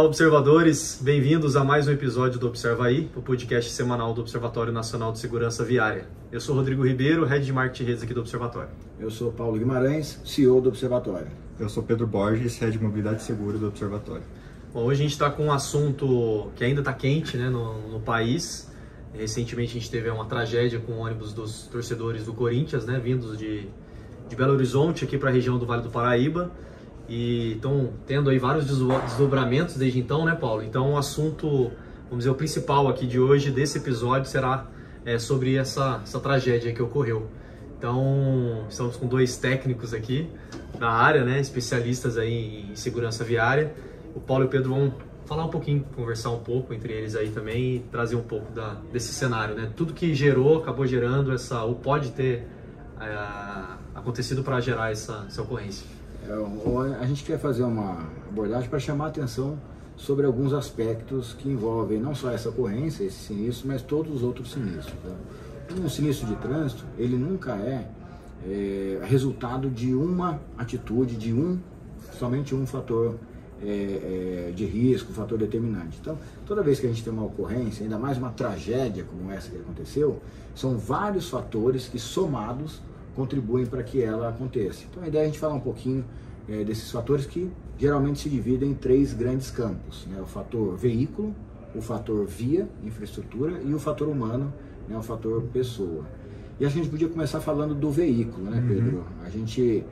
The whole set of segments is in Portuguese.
Olá, observadores, bem-vindos a mais um episódio do Observa Aí, o podcast semanal do Observatório Nacional de Segurança Viária. Eu sou Rodrigo Ribeiro, Head de Marketing e Redes aqui do Observatório. Eu sou Paulo Guimarães, CEO do Observatório. Eu sou Pedro Borges, Head de Mobilidade Segura do Observatório. Bom, hoje a gente está com um assunto que ainda está quente, né, no país. Recentemente a gente teve uma tragédia com o ônibus dos torcedores do Corinthians, né, vindos de Belo Horizonte aqui para a região do Vale do Paraíba. E estão tendo aí vários desdobramentos desde então, né, Paulo? Então o assunto, vamos dizer, o principal aqui de hoje, desse episódio, será sobre essa tragédia que ocorreu. Então, estamos com dois técnicos aqui da área, né, especialistas aí em segurança viária. O Paulo e o Pedro vão falar um pouquinho, conversar um pouco entre eles aí também e trazer um pouco desse cenário, né? Tudo que acabou gerando ou pode ter acontecido para gerar essa ocorrência. A gente quer fazer uma abordagem para chamar a atenção sobre alguns aspectos que envolvem não só essa ocorrência, esse sinistro, mas todos os outros sinistros. Tá? Um sinistro de trânsito, ele nunca é resultado de uma atitude, somente um fator de risco, fator determinante. Então, toda vez que a gente tem uma ocorrência, ainda mais uma tragédia como essa que aconteceu, são vários fatores que somados contribuem para que ela aconteça. Então a ideia é a gente falar um pouquinho desses fatores que geralmente se dividem em três grandes campos, né? O fator veículo, o fator via, infraestrutura, e o fator humano, né? O fator pessoa. E a gente podia começar falando do veículo, né, Pedro? A gente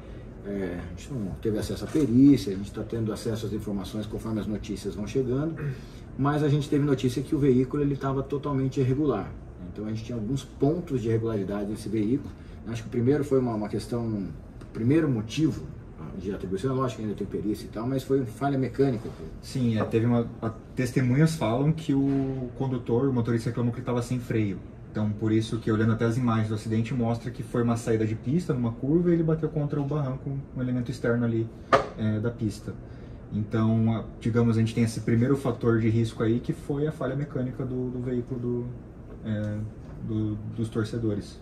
não teve acesso à perícia, a gente está tendo acesso às informações conforme as notícias vão chegando, mas a gente teve notícia que o veículo estava totalmente irregular. Então a gente tinha alguns pontos de irregularidade nesse veículo. Acho que o primeiro foi uma questão, o primeiro motivo de atribuição, lógico que ainda tem perícia e tal, mas foi falha mecânica. Sim, testemunhas falam que o condutor, o motorista reclamou que ele estava sem freio. Então, por isso que, olhando até as imagens do acidente, mostra que foi uma saída de pista, numa curva, e ele bateu contra o barranco, um elemento externo ali da pista. Então, digamos, a gente tem esse primeiro fator de risco aí, que foi a falha mecânica do veículo dos torcedores.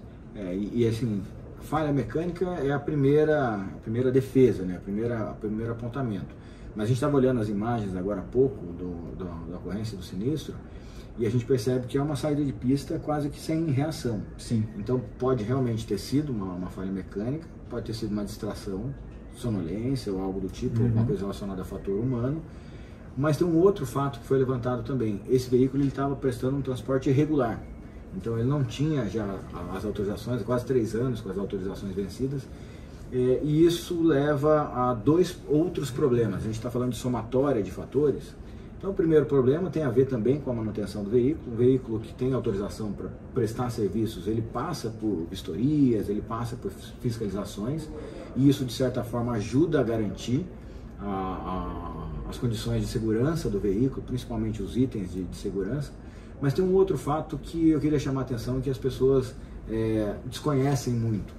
E assim, falha mecânica é a primeira defesa, né? O primeiro apontamento. Mas a gente estava olhando as imagens agora há pouco da ocorrência do sinistro e a gente percebe que é uma saída de pista quase que sem reação. Sim. Então pode realmente ter sido uma falha mecânica, pode ter sido uma distração, sonolência ou algo do tipo, alguma coisa relacionada a fator humano. Mas tem um outro fato que foi levantado também. Esse veículo estava prestando um transporte irregular. Então ele não tinha já as autorizações, quase 3 anos com as autorizações vencidas, e isso leva a dois outros problemas. A gente está falando de somatória de fatores. Então o primeiro problema tem a ver também com a manutenção do veículo. Um veículo que tem autorização para prestar serviços, ele passa por vistorias, ele passa por fiscalizações, e isso de certa forma ajuda a garantir as condições de segurança do veículo, principalmente os itens de segurança. Mas tem um outro fato que eu queria chamar a atenção, que as pessoas desconhecem muito.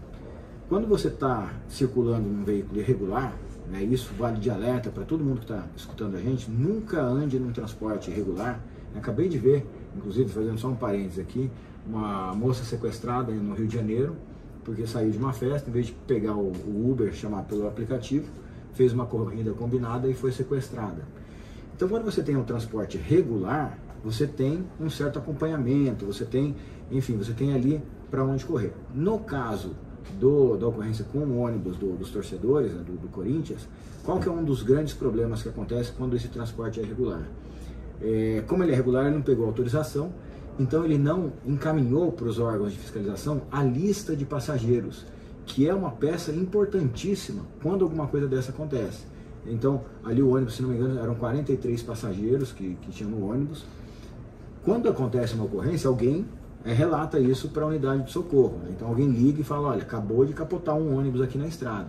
Quando você está circulando num veículo irregular, né, isso vale de alerta para todo mundo que está escutando a gente, nunca ande num transporte irregular. Acabei de ver, inclusive fazendo só um parênteses aqui, uma moça sequestrada no Rio de Janeiro, porque saiu de uma festa, em vez de pegar o Uber, chamar pelo aplicativo, fez uma corrida combinada e foi sequestrada. Então quando você tem um transporte regular, você tem um certo acompanhamento, você tem ali para onde correr. No caso da ocorrência com o ônibus dos torcedores, né, do Corinthians, qual que é um dos grandes problemas que acontece quando esse transporte é irregular? Como ele é regular, ele não pegou autorização, então ele não encaminhou para os órgãos de fiscalização a lista de passageiros, que é uma peça importantíssima quando alguma coisa dessa acontece. Então, ali o ônibus, se não me engano, eram 43 passageiros que tinham no ônibus. Quando acontece uma ocorrência, alguém relata isso para a unidade de socorro, né? Então alguém liga e fala, olha, acabou de capotar um ônibus aqui na estrada.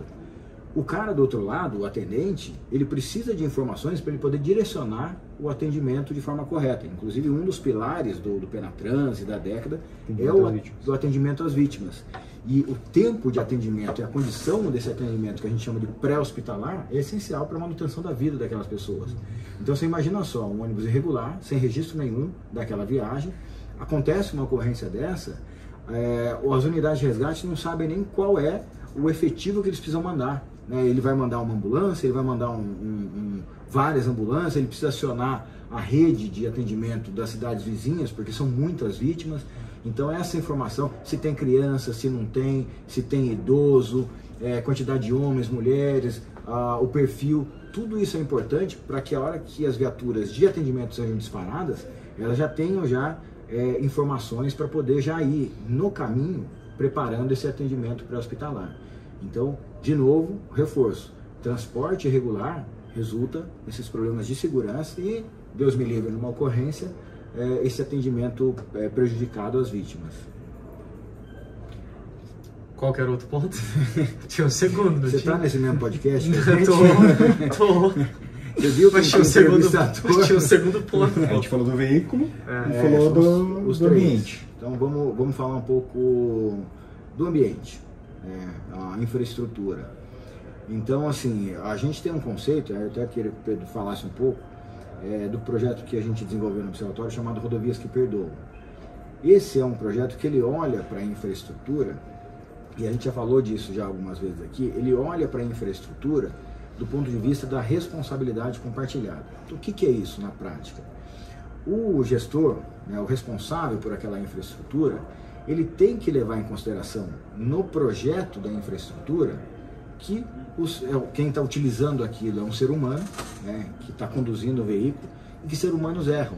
O cara do outro lado, o atendente, ele precisa de informações para ele poder direcionar o atendimento de forma correta. Inclusive, um dos pilares do Penatrans e da década é o atendimento às vítimas. E o tempo de atendimento e a condição desse atendimento, que a gente chama de pré-hospitalar, é essencial para a manutenção da vida daquelas pessoas. Então você imagina só, um ônibus irregular, sem registro nenhum daquela viagem, acontece uma ocorrência dessa, as unidades de resgate não sabem nem qual é o efetivo que eles precisam mandar. né? Ele vai mandar uma ambulância, ele vai mandar várias ambulâncias, ele precisa acionar a rede de atendimento das cidades vizinhas, porque são muitas vítimas. Então essa informação, se tem criança, se não tem, se tem idoso, quantidade de homens, mulheres, o perfil, tudo isso é importante para que a hora que as viaturas de atendimento sejam disparadas, elas já tenham informações para poder já ir no caminho preparando esse atendimento pré-hospitalar. Então, de novo, reforço, transporte irregular resulta nesses problemas de segurança e, Deus me livre, numa ocorrência, esse atendimento prejudicado às vítimas. Qual que era o outro ponto? Tinha um segundo. Você está nesse mesmo podcast? Tô. Você viu que tinha um segundo ponto. A gente falou do veículo e falou do ambiente. Então vamos falar um pouco do ambiente, a infraestrutura. Então, assim, a gente tem um conceito, eu até queria que o Pedro falasse um pouco, do projeto que a gente desenvolveu no Observatório chamado Rodovias que Perdoam. Esse é um projeto que ele olha para a infraestrutura, e a gente já falou disso já algumas vezes aqui, ele olha para a infraestrutura do ponto de vista da responsabilidade compartilhada. Então, o que é isso na prática? O gestor, o responsável por aquela infraestrutura, ele tem que levar em consideração no projeto da infraestrutura que quem está utilizando aquilo é um ser humano, que está conduzindo o veículo, e que seres humanos erram.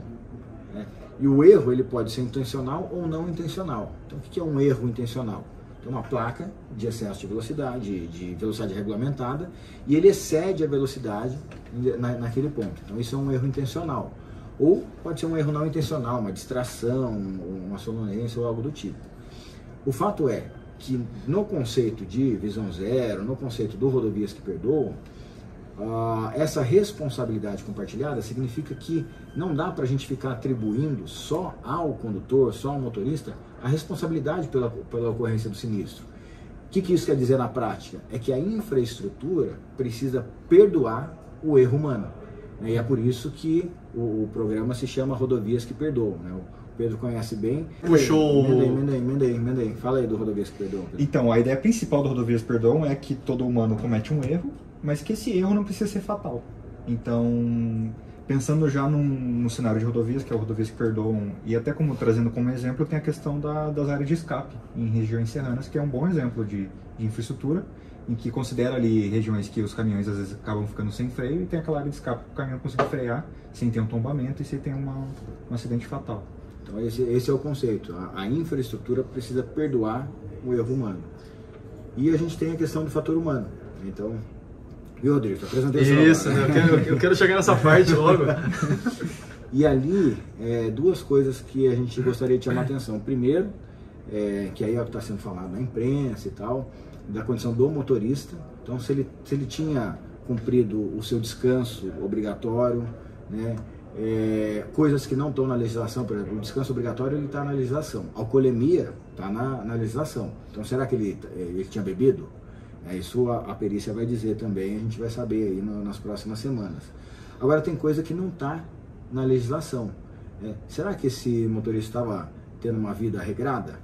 E o erro ele pode ser intencional ou não intencional. Então, o que é um erro intencional? Tem uma placa de excesso de velocidade regulamentada, e ele excede a velocidade naquele ponto. Então isso é um erro intencional. Ou pode ser um erro não intencional, uma distração, uma sonolência ou algo do tipo. O fato é que no conceito de visão zero, no conceito do Rodovias que Perdoam, essa responsabilidade compartilhada significa que não dá para a gente ficar atribuindo só ao condutor, só ao motorista, a responsabilidade pela ocorrência do sinistro. O que isso quer dizer na prática? É que a infraestrutura precisa perdoar o erro humano. E é por isso que o programa se chama Rodovias que Perdoam. O Pedro conhece bem. Puxou. Emenda aí. Fala aí do Rodovias que Perdoam. Pedro. Então, a ideia principal do Rodovias que Perdoam é que todo humano comete um erro, mas que esse erro não precisa ser fatal. Então, pensando já no cenário de rodovias, que é o Rodovias que Perdoam, e até trazendo como exemplo, tem a questão das áreas de escape em regiões serranas, que é um bom exemplo de infraestrutura, em que considera ali regiões que os caminhões às vezes acabam ficando sem freio, e tem aquela área de escape para o caminhão conseguir frear sem ter um tombamento e sem ter um acidente fatal. Então esse é o conceito, a infraestrutura precisa perdoar o erro humano. E a gente tem a questão do fator humano. Então, viu, Rodrigo? Isso, eu quero chegar nessa parte logo. E ali, duas coisas que a gente gostaria de chamar a atenção. Primeiro, que aí é o que está sendo falado na imprensa e tal, da condição do motorista. Então, se ele tinha cumprido o seu descanso obrigatório, coisas que não estão na legislação, por exemplo, o descanso obrigatório ele está na legislação, a alcoolemia está na legislação. Então, será que ele tinha bebido? Isso a perícia vai dizer também, a gente vai saber aí nas próximas semanas. Agora, tem coisa que não está na legislação. Será que esse motorista estava tendo uma vida regrada?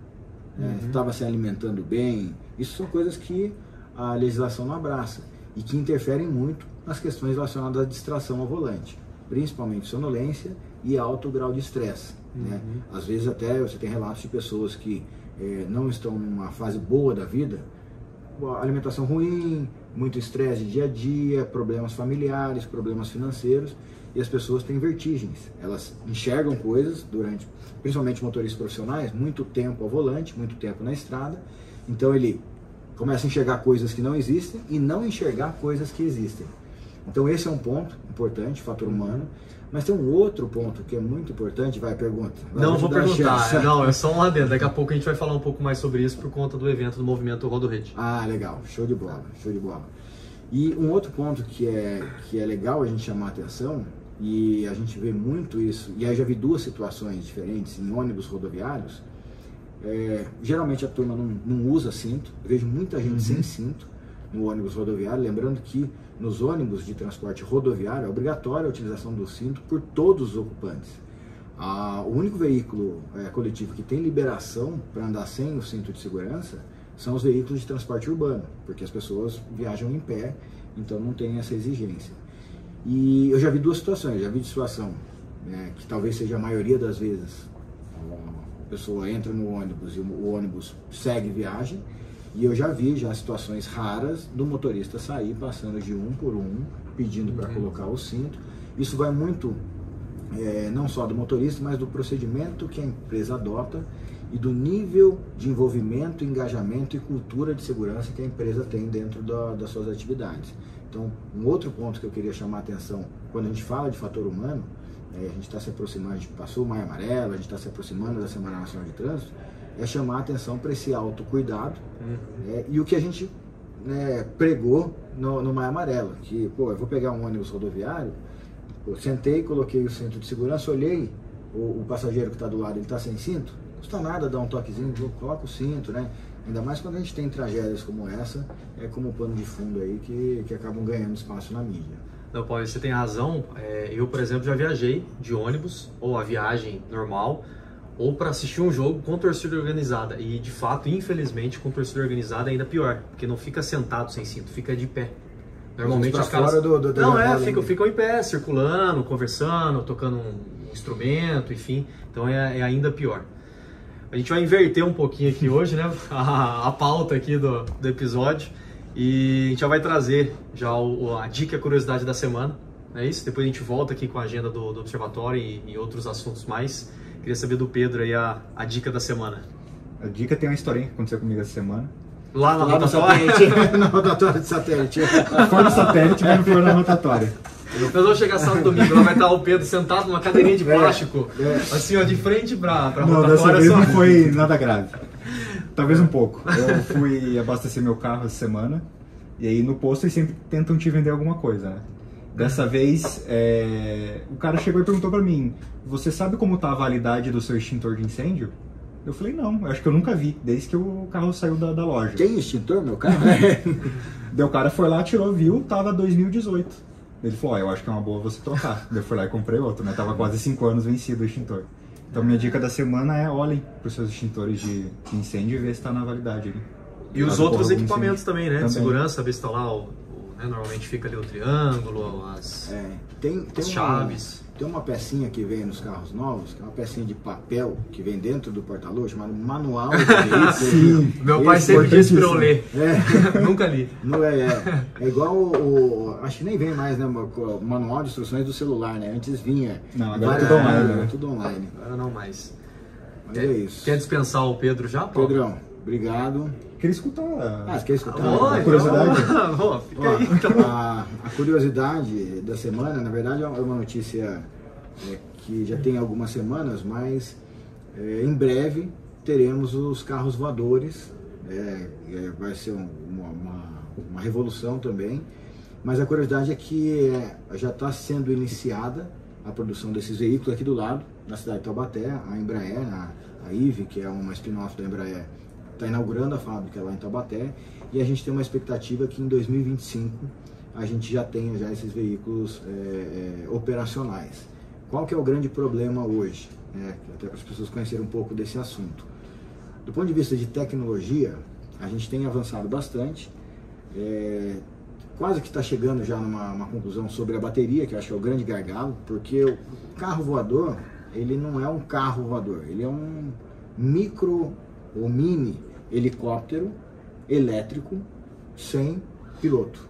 Estava se alimentando bem? Isso são coisas que a legislação não abraça e que interferem muito nas questões relacionadas à distração ao volante, principalmente sonolência e alto grau de estresse. Às vezes até você tem relatos de pessoas que não estão numa fase boa da vida, alimentação ruim, muito estresse de dia a dia, problemas familiares, problemas financeiros, e as pessoas têm vertigens. Elas enxergam coisas principalmente motoristas profissionais, muito tempo ao volante, muito tempo na estrada, então ele começa a enxergar coisas que não existem e não enxergar coisas que existem. Então esse é um ponto importante, fator humano. Mas tem um outro ponto que é muito importante, pergunta. Não vou perguntar, não, é só um adendo. Daqui a pouco a gente vai falar um pouco mais sobre isso por conta do evento do movimento Rodorrede. Legal, show de bola. E um outro ponto que é legal a gente chamar a atenção, e a gente vê muito isso, e aí já vi duas situações diferentes em ônibus rodoviários, geralmente a turma não usa cinto, eu vejo muita gente sem cinto no ônibus rodoviário, lembrando que nos ônibus de transporte rodoviário é obrigatória a utilização do cinto por todos os ocupantes. O único veículo coletivo que tem liberação para andar sem o cinto de segurança são os veículos de transporte urbano, porque as pessoas viajam em pé, então não tem essa exigência. E eu já vi duas situações, já vi de situação, né, que talvez seja a maioria das vezes, a pessoa entra no ônibus e o ônibus segue viagem, e eu já vi situações raras do motorista sair passando de um por um, pedindo para colocar o cinto. Isso vai muito, não só do motorista, mas do procedimento que a empresa adota e do nível de envolvimento, engajamento e cultura de segurança que a empresa tem dentro das suas atividades. Então, um outro ponto que eu queria chamar a atenção, quando a gente fala de fator humano, a gente está se aproximando, a gente passou o Maio Amarelo, a gente está se aproximando da Semana Nacional de Trânsito, é chamar a atenção para esse autocuidado e o que a gente pregou no Maio Amarelo, que, eu vou pegar um ônibus rodoviário, sentei, coloquei o cinto de segurança, olhei o passageiro que está do lado, ele está sem cinto, não custa nada dar um toquezinho, coloca o cinto, né? Ainda mais quando a gente tem tragédias como essa, como pano de fundo aí, que acabam ganhando espaço na mídia. Não, Paulo, você tem razão. Eu, por exemplo, já viajei de ônibus, ou a viagem normal, ou para assistir um jogo com torcida organizada. E, de fato, infelizmente, com torcida organizada é ainda pior, porque não fica sentado sem cinto, fica de pé. Normalmente os caras... ficam em pé, circulando, conversando, tocando um instrumento, enfim. Então é ainda pior. A gente vai inverter um pouquinho aqui hoje, né, a pauta aqui do episódio, e a gente já vai trazer a dica e a curiosidade da semana, é isso? Depois a gente volta aqui com a agenda do Observatório e outros assuntos mais. Queria saber do Pedro aí a dica da semana. A dica tem uma historinha que aconteceu comigo essa semana. Lá na rotatória? Na rotatória de satélite. Foi no satélite, mas não foi na rotatória. Nós vamos chegar sábado e domingo, lá vai estar o Pedro sentado numa cadeirinha de plástico, assim, ó, de frente pra rotatória. Não, dessa vez não foi nada grave. Talvez um pouco. Eu fui abastecer meu carro essa semana, e aí no posto eles sempre tentam te vender alguma coisa, né? Dessa vez, o cara chegou e perguntou pra mim, você sabe como tá a validade do seu extintor de incêndio? Eu falei, não, acho que eu nunca vi, desde que o carro saiu da loja. Tem extintor, meu carro? Daí o cara foi lá, tirou, viu, tava 2018. Ele falou, eu acho que é uma boa você trocar. Daí eu fui lá e comprei outro, né? Tava quase 5 anos vencido o extintor. Então minha dica da semana é olhem pros seus extintores de incêndio e ver se tá na validade ali. E os outros equipamentos também, né? De segurança, ver se tá lá, normalmente fica ali o triângulo, as chaves. Tem uma pecinha que vem nos carros novos, que é uma pecinha de papel que vem dentro do porta-luz, chamado manual de veículo. Sim, meu pai sempre disse pra eu ler. Nunca li. Não é igual acho que nem vem mais, né, o manual de instruções do celular, né? Antes vinha. Não, agora é tudo online, né? Tudo online. Agora não mais. Mas é isso. Quer dispensar o Pedro já, Paulo? Pedrão, obrigado. Queria escutar. Você quer escutar? A curiosidade? Fica aí, então. A curiosidade da semana, na verdade, é uma notícia que já tem algumas semanas, mas em breve teremos os carros voadores. Vai ser uma revolução também. Mas a curiosidade é que já está sendo iniciada a produção desses veículos aqui do lado, na cidade de Taubaté. A Embraer, a IVE, que é uma spin-off da Embraer, está inaugurando a fábrica lá em Taubaté, e a gente tem uma expectativa que em 2025 a gente já tenha esses veículos operacionais. Qual que é o grande problema hoje? Até para as pessoas conhecerem um pouco desse assunto. Do ponto de vista de tecnologia, a gente tem avançado bastante, quase que está chegando já numa conclusão sobre a bateria, que eu acho que é o grande gargalo, porque o carro voador, ele não é um carro voador, ele é um micro ou mini helicóptero elétrico sem piloto.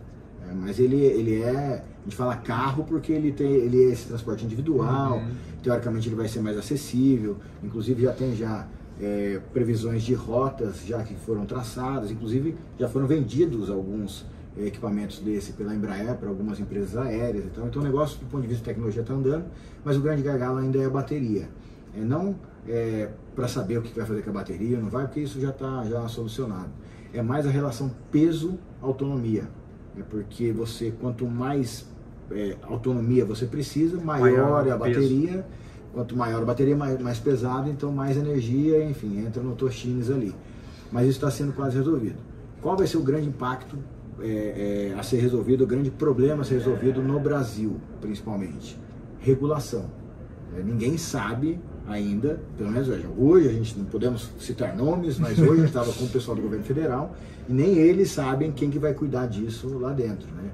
Mas ele a gente fala carro porque ele é esse transporte individual, teoricamente ele vai ser mais acessível, inclusive já tem previsões de rotas já que foram traçadas, inclusive já foram vendidos alguns equipamentos desse pela Embraer para algumas empresas aéreas, então o negócio do ponto de vista de tecnologia está andando, mas o grande gargalo ainda é a bateria. Não para saber o que vai fazer com a bateria, não vai, porque isso já está solucionado. É mais a relação peso-autonomia. Porque quanto mais autonomia você precisa, maior é a bateria. Quanto maior a bateria, mais pesada, então mais energia, enfim, entra no Toshines ali. Mas isso está sendo quase resolvido. Qual vai ser o grande impacto a ser resolvido, o grande problema a ser resolvido no Brasil, principalmente? Regulação. Ninguém sabe ainda, pelo menos hoje a gente não podemos citar nomes, mas hoje a gente estava com o pessoal do governo federal e nem eles sabem quem que vai cuidar disso lá dentro, né?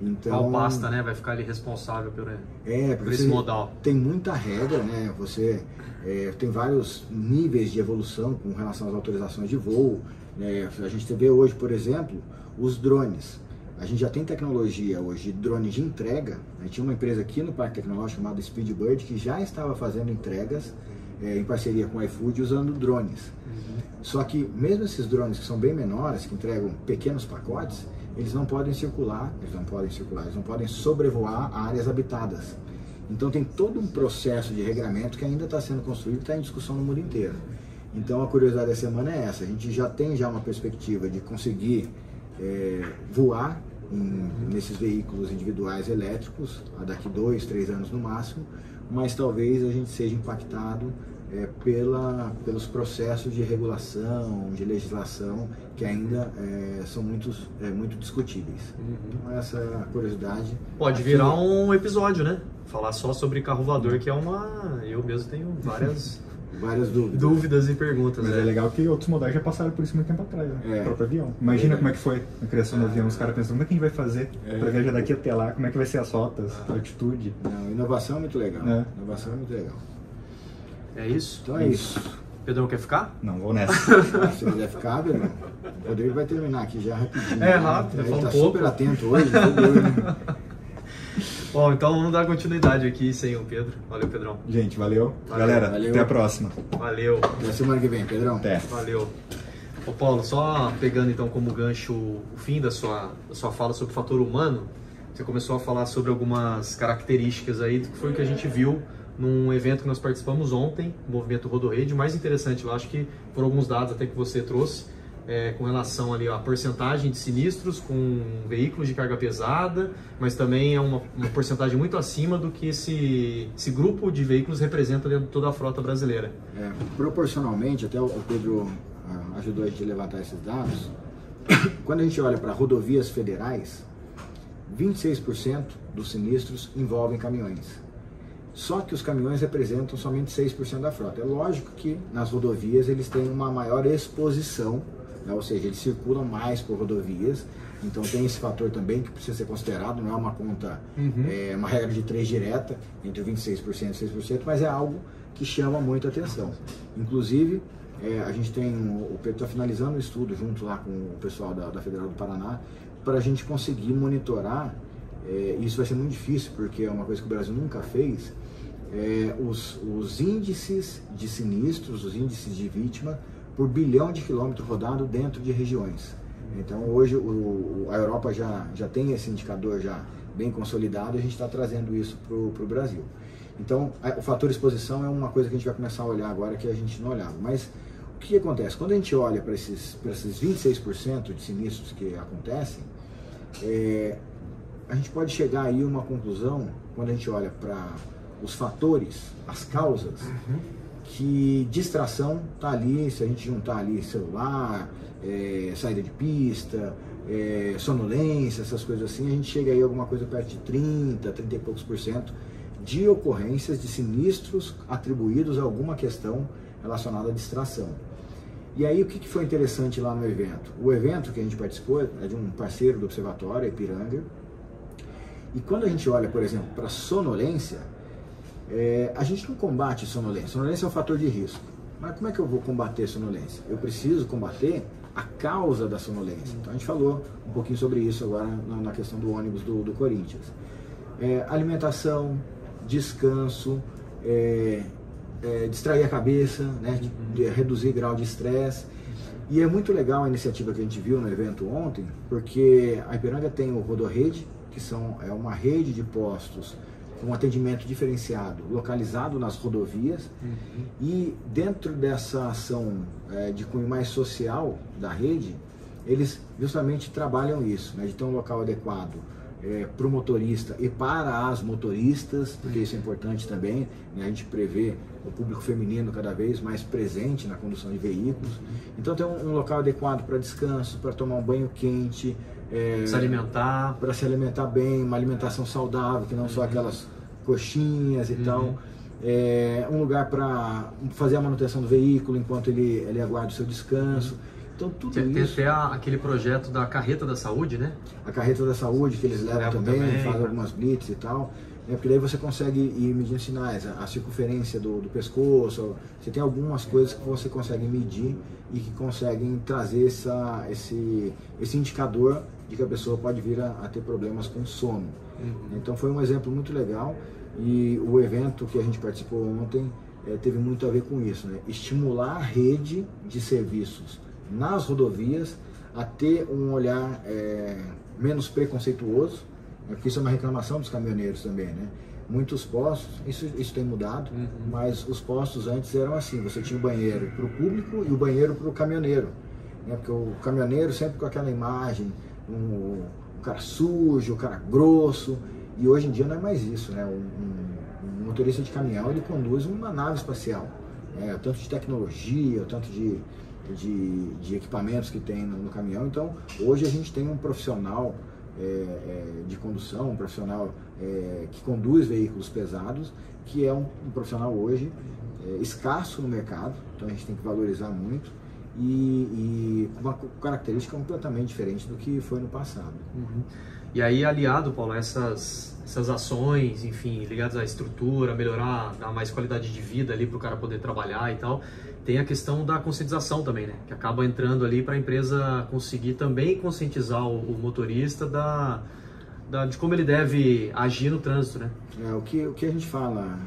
Então, qual pasta, né, vai ficar ali responsável por esse modal? Tem muita regra, né? Você tem vários níveis de evolução com relação às autorizações de voo. Né? A gente vê hoje, por exemplo, os drones. A gente já tem tecnologia hoje de drones de entrega. A gente tinha uma empresa aqui no Parque Tecnológico chamada Speedbird que já estava fazendo entregas em parceria com o iFood usando drones. Só que mesmo esses drones que são bem menores, que entregam pequenos pacotes, eles não podem circular, eles não podem sobrevoar áreas habitadas. Então tem todo um processo de regramento que ainda está sendo construído, está em discussão no mundo inteiro. Então a curiosidade da semana é essa, a gente já tem uma perspectiva de conseguir voar nesses veículos individuais elétricos, daqui 2, 3 anos no máximo, mas talvez a gente seja impactado pelos processos de regulação, de legislação, que ainda são muito discutíveis. Então, essa é a curiosidade. Pode virar um episódio, né? Falar só sobre carro voador, que eu mesmo tenho várias dúvidas e perguntas. Mas é legal que outros modais já passaram por isso muito tempo atrás, né? O próprio avião. Imagina como é que foi a criação do avião, os caras pensando, como é que a gente vai fazer para viajar daqui até lá, como é que vai ser as rotas, a altitude. Não, inovação é muito legal. Inovação é muito legal. É isso? Então é isso. Pedrão, quer ficar? Não, vou nessa. Se quiser ficar, Pedrão, o Rodrigo vai terminar aqui já rapidinho. Rápido, ele tá super atento hoje. Né? Bom, então vamos dar continuidade aqui sem o Pedro. Valeu, Pedrão. Gente, valeu. Galera, até a próxima. Valeu. Até semana que vem, Pedrão. Até. Valeu. Ô Paulo, só pegando então como gancho o fim da sua fala sobre o fator humano, você começou a falar sobre algumas características aí do que foi o que a gente viu num evento que nós participamos ontem, o Movimento Rodorrede. O mais interessante, eu acho que foram alguns dados até que você trouxe, com relação ali à porcentagem de sinistros com veículos de carga pesada, mas também é uma porcentagem muito acima do que esse grupo de veículos representa dentro de toda a frota brasileira. Proporcionalmente, até o Pedro ajudou a gente a levantar esses dados, quando a gente olha para rodovias federais, 26% dos sinistros envolvem caminhões. Só que os caminhões representam somente 6% da frota. É lógico que nas rodovias eles têm uma maior exposição, né? Ou seja, eles circulam mais por rodovias, então tem esse fator também que precisa ser considerado, não é uma conta, uma regra de 3 direta, entre 26% e 6%, mas é algo que chama muita atenção. Inclusive, a gente tem, o Pedro está finalizando o estudo junto lá com o pessoal da Federal do Paraná, para a gente conseguir monitorar, isso vai ser muito difícil, porque é uma coisa que o Brasil nunca fez, os índices de sinistros, os índices de vítima por bilhão de quilômetros rodado dentro de regiões. Então hoje a Europa já tem esse indicador já bem consolidado, a gente está trazendo isso para o Brasil. Então o fator exposição é uma coisa que a gente vai começar a olhar agora que a gente não olhava. Mas o que acontece? Quando a gente olha para esses 26% de sinistros que acontecem, a gente pode chegar aí a uma conclusão, quando a gente olha para os fatores, as causas, que distração está ali, se a gente juntar ali celular, saída de pista, sonolência, essas coisas assim, a gente chega aí a alguma coisa perto de 30 e poucos % de ocorrências de sinistros atribuídos a alguma questão relacionada à distração. E aí o que foi interessante lá no evento? O evento que a gente participou é de um parceiro do Observatório, Ipiranga, e quando a gente olha, por exemplo, para sonolência, a gente não combate sonolência. Sonolência é um fator de risco. Mas como é que eu vou combater sonolência? Eu preciso combater a causa da sonolência. Então a gente falou um pouquinho sobre isso agora na questão do ônibus do Corinthians. Alimentação, descanso, distrair a cabeça, né, de reduzir grau de estresse. E é muito legal a iniciativa que a gente viu no evento ontem, porque a Ipiranga tem o Rodorrede, que é uma rede de postos com atendimento diferenciado, localizado nas rodovias, e dentro dessa ação de cunho mais social da rede, eles justamente trabalham isso, né, de ter um local adequado para o motorista e para as motoristas, porque isso é importante também, né, a gente prevê o público feminino cada vez mais presente na condução de veículos, então tem um local adequado para descanso, para tomar um banho quente, se alimentar, para se alimentar bem, uma alimentação saudável, que não só aquelas coxinhas e tal. um lugar para fazer a manutenção do veículo enquanto ele aguarda o seu descanso. Então, tudo isso... Tem até aquele projeto da carreta da saúde, né? A carreta da saúde, que eles levam também, fazem algumas blitz e tal. Porque daí você consegue ir medindo sinais, a circunferência do pescoço, você tem algumas coisas que você consegue medir e que conseguem trazer esse indicador de que a pessoa pode vir a ter problemas com sono. Então foi um exemplo muito legal, e o evento que a gente participou ontem teve muito a ver com isso, né? Estimular a rede de serviços nas rodovias a ter um olhar menos preconceituoso, porque isso é uma reclamação dos caminhoneiros também, né? Muitos postos, isso tem mudado, mas os postos antes eram assim, você tinha o banheiro para o público e o banheiro para o caminhoneiro, né? Porque o caminhoneiro sempre com aquela imagem, o cara sujo, o cara grosso, e hoje em dia não é mais isso, né? Um motorista de caminhão, ele conduz uma nave espacial, o tanto de tecnologia, o tanto de equipamentos que tem no caminhão. Então hoje a gente tem um profissional de condução, um profissional que conduz veículos pesados, que é um profissional hoje escasso no mercado, então a gente tem que valorizar muito, e uma característica completamente diferente do que foi no passado. E aí, aliado, Paulo, a essas ações, enfim, ligadas à estrutura, melhorar, dar mais qualidade de vida ali para o cara poder trabalhar e tal, tem a questão da conscientização também, né? Que acaba entrando ali para a empresa conseguir também conscientizar o motorista de como ele deve agir no trânsito, né? O que a gente fala,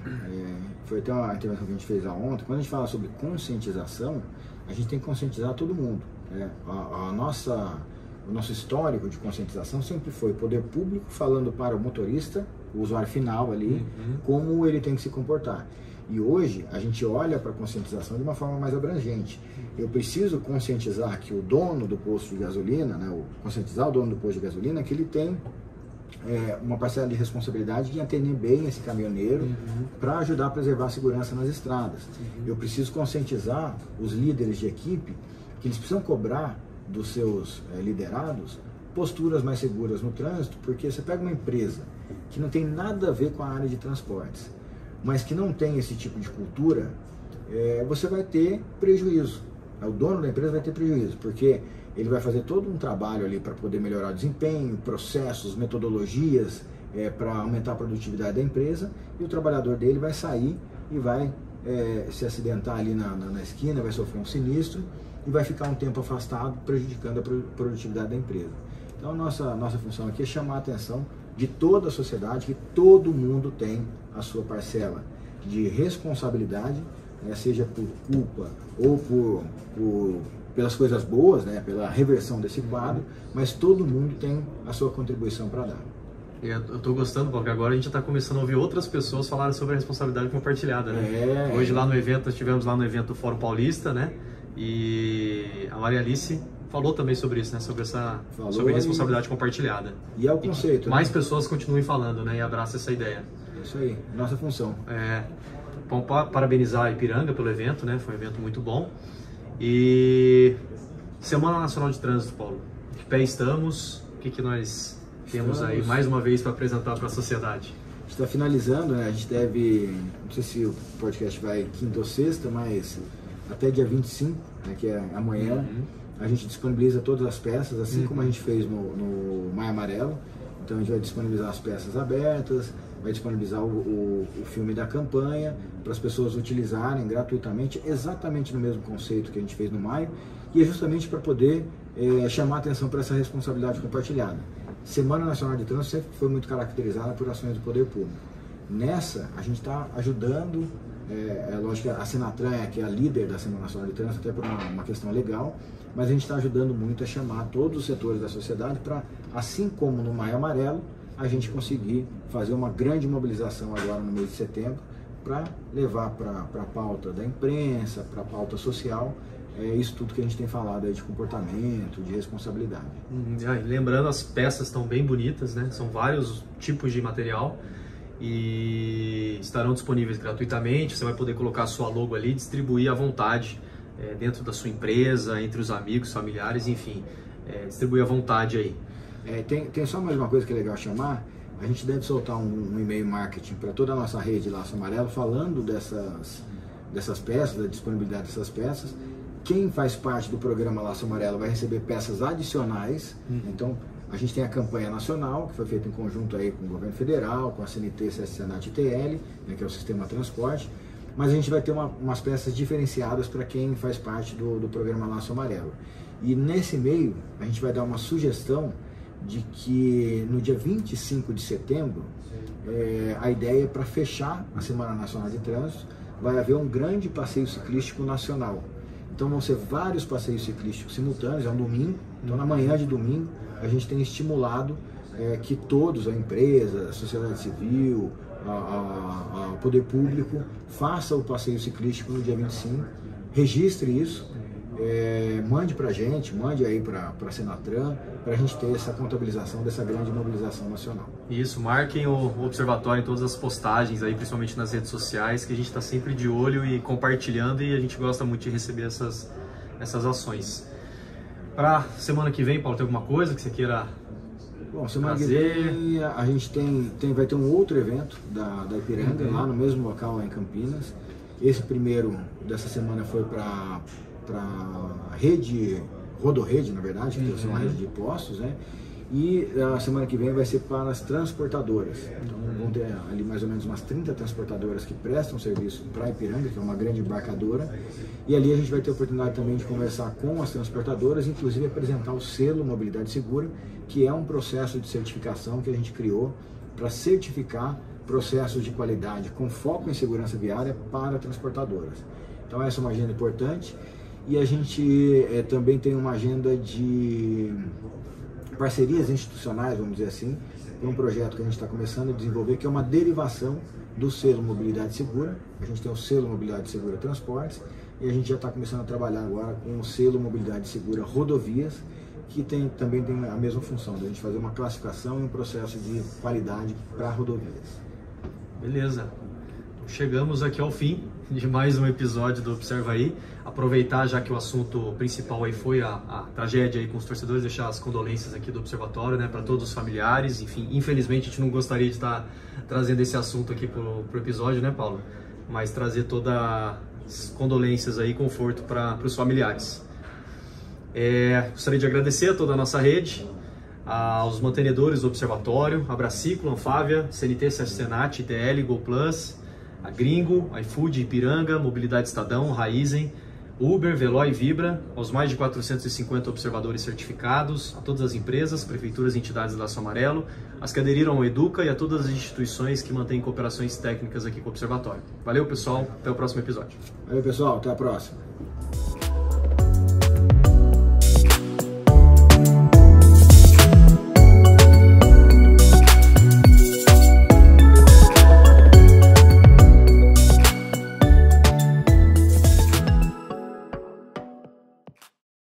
foi até uma intervenção que a gente fez ontem, quando a gente fala sobre conscientização, a gente tem que conscientizar todo mundo, né? O nosso histórico de conscientização sempre foi o poder público falando para o motorista, o usuário final ali, como ele tem que se comportar. E hoje a gente olha para a conscientização de uma forma mais abrangente. Eu preciso conscientizar que o dono do posto de gasolina, né, conscientizar o dono do posto de gasolina que ele tem uma parcela de responsabilidade de atender bem esse caminhoneiro para ajudar a preservar a segurança nas estradas. Eu preciso conscientizar os líderes de equipe que eles precisam cobrar dos seus liderados posturas mais seguras no trânsito, porque você pega uma empresa que não tem nada a ver com a área de transportes, mas que não tem esse tipo de cultura, você vai ter prejuízo. O dono da empresa vai ter prejuízo, porque ele vai fazer todo um trabalho ali para poder melhorar o desempenho, processos, metodologias, para aumentar a produtividade da empresa, e o trabalhador dele vai sair e vai se acidentar ali na esquina, vai sofrer um sinistro e vai ficar um tempo afastado, prejudicando a produtividade da empresa. Então a nossa função aqui é chamar a atenção de toda a sociedade, que todo mundo tem a sua parcela de responsabilidade, seja por culpa ou pelas coisas boas, né, pela reversão desse quadro, mas todo mundo tem a sua contribuição para dar. Eu estou gostando, porque agora a gente está começando a ouvir outras pessoas falarem sobre a responsabilidade compartilhada, né? Hoje lá no evento, nós estivemos lá no evento do Fórum Paulista, né? E a Maria Alice falou também sobre isso, né? Sobre responsabilidade compartilhada. E é o conceito. Mais pessoas continuem falando, né? E abraçam essa ideia. É isso aí, nossa função. Bom, parabenizar a Ipiranga pelo evento, né? Foi um evento muito bom. E Semana Nacional de Trânsito, Paulo. Que pé estamos? O que nós temos aí mais uma vez para apresentar para a sociedade? A gente está finalizando, né? A gente deve, não sei se o podcast vai quinta ou sexta, mas até dia 25, né, que é amanhã, a gente disponibiliza todas as peças, assim como a gente fez no Maio Amarelo. Então a gente vai disponibilizar as peças abertas, vai disponibilizar o filme da campanha para as pessoas utilizarem gratuitamente, exatamente no mesmo conceito que a gente fez no Maio, e é justamente para poder chamar a atenção para essa responsabilidade compartilhada. Semana Nacional de Trânsito sempre foi muito caracterizada por ações do poder público. Nessa, a gente está ajudando, lógico que a Senatran, que é a líder da Semana Nacional de Trânsito, até por uma questão legal, mas a gente está ajudando muito a chamar todos os setores da sociedade para, assim como no Maio Amarelo, a gente conseguir fazer uma grande mobilização agora no mês de setembro para levar para a pauta da imprensa, para a pauta social, isso tudo que a gente tem falado aí de comportamento, de responsabilidade. Lembrando, as peças estão bem bonitas, né? São vários tipos de material e estarão disponíveis gratuitamente. Você vai poder colocar a sua logo ali, distribuir à vontade dentro da sua empresa, entre os amigos, familiares, enfim, distribuir à vontade aí. Tem só mais uma coisa que é legal chamar, a gente deve soltar um e-mail marketing para toda a nossa rede Laço Amarelo, falando dessas peças, da disponibilidade dessas peças. Quem faz parte do programa Laço Amarelo vai receber peças adicionais. Então, a gente tem a campanha nacional, que foi feita em conjunto aí com o governo federal, com a CNT, CSNAT e TL, né, que é o Sistema Transporte. Mas a gente vai ter umas peças diferenciadas para quem faz parte do programa Laço Amarelo. E nesse meio, a gente vai dar uma sugestão de que no dia 25 de setembro, a ideia é para fechar a Semana Nacional de Trânsito, vai haver um grande passeio ciclístico nacional. Então vão ser vários passeios ciclísticos simultâneos, é um domingo, então na manhã de domingo a gente tem estimulado que todos, a empresa, a sociedade civil, o poder público, faça o passeio ciclístico no dia 25, registre isso, mande para a gente, mande aí para a Senatran, para a gente ter essa contabilização dessa grande mobilização nacional. Isso, marquem o Observatório em todas as postagens aí, principalmente nas redes sociais, que a gente está sempre de olho e compartilhando, e a gente gosta muito de receber essas ações. Para semana que vem, Paulo, tem alguma coisa que você queira Bom, semana trazer? que vem a gente vai ter um outro evento da Ipiranga, lá no mesmo local, lá em Campinas. Esse primeiro dessa semana foi para a rede, Rodorrede, na verdade, que é uma rede de postos, né? E a semana que vem vai ser para as transportadoras. Então vão ter ali mais ou menos umas 30 transportadoras que prestam serviço para a Ipiranga, que é uma grande embarcadora. E ali a gente vai ter a oportunidade também de conversar com as transportadoras, inclusive apresentar o selo Mobilidade Segura, que é um processo de certificação que a gente criou para certificar processos de qualidade com foco em segurança viária para transportadoras. Então essa é uma agenda importante. E a gente também tem uma agenda de parcerias institucionais, vamos dizer assim, para um projeto que a gente está começando a desenvolver, que é uma derivação do selo Mobilidade Segura. A gente tem o selo Mobilidade Segura Transportes e a gente já está começando a trabalhar agora com o selo Mobilidade Segura Rodovias, que também tem a mesma função, de a gente fazer uma classificação e um processo de qualidade para rodovias. Beleza. Chegamos aqui ao fim de mais um episódio do Observa Aí. Aproveitar, já que o assunto principal aí foi a tragédia aí com os torcedores, deixar as condolências aqui do Observatório, né, para todos os familiares. Enfim, infelizmente a gente não gostaria de estar trazendo esse assunto aqui pro episódio, né, Paulo? Mas trazer todas as condolências aí, conforto para os familiares. Gostaria de agradecer a toda a nossa rede, aos mantenedores do Observatório, a Braciclo, Anfávia, CNT, CSNAT, ITL, GoPlus, a Gringo, iFood, Ipiranga, Mobilidade Estadão, Raizen, Uber, Veloy e Vibra, aos mais de 450 observadores certificados, a todas as empresas, prefeituras e entidades do Laço Amarelo, as que aderiram ao Educa e a todas as instituições que mantêm cooperações técnicas aqui com o Observatório. Valeu, pessoal, até o próximo episódio. Valeu, pessoal, até a próxima.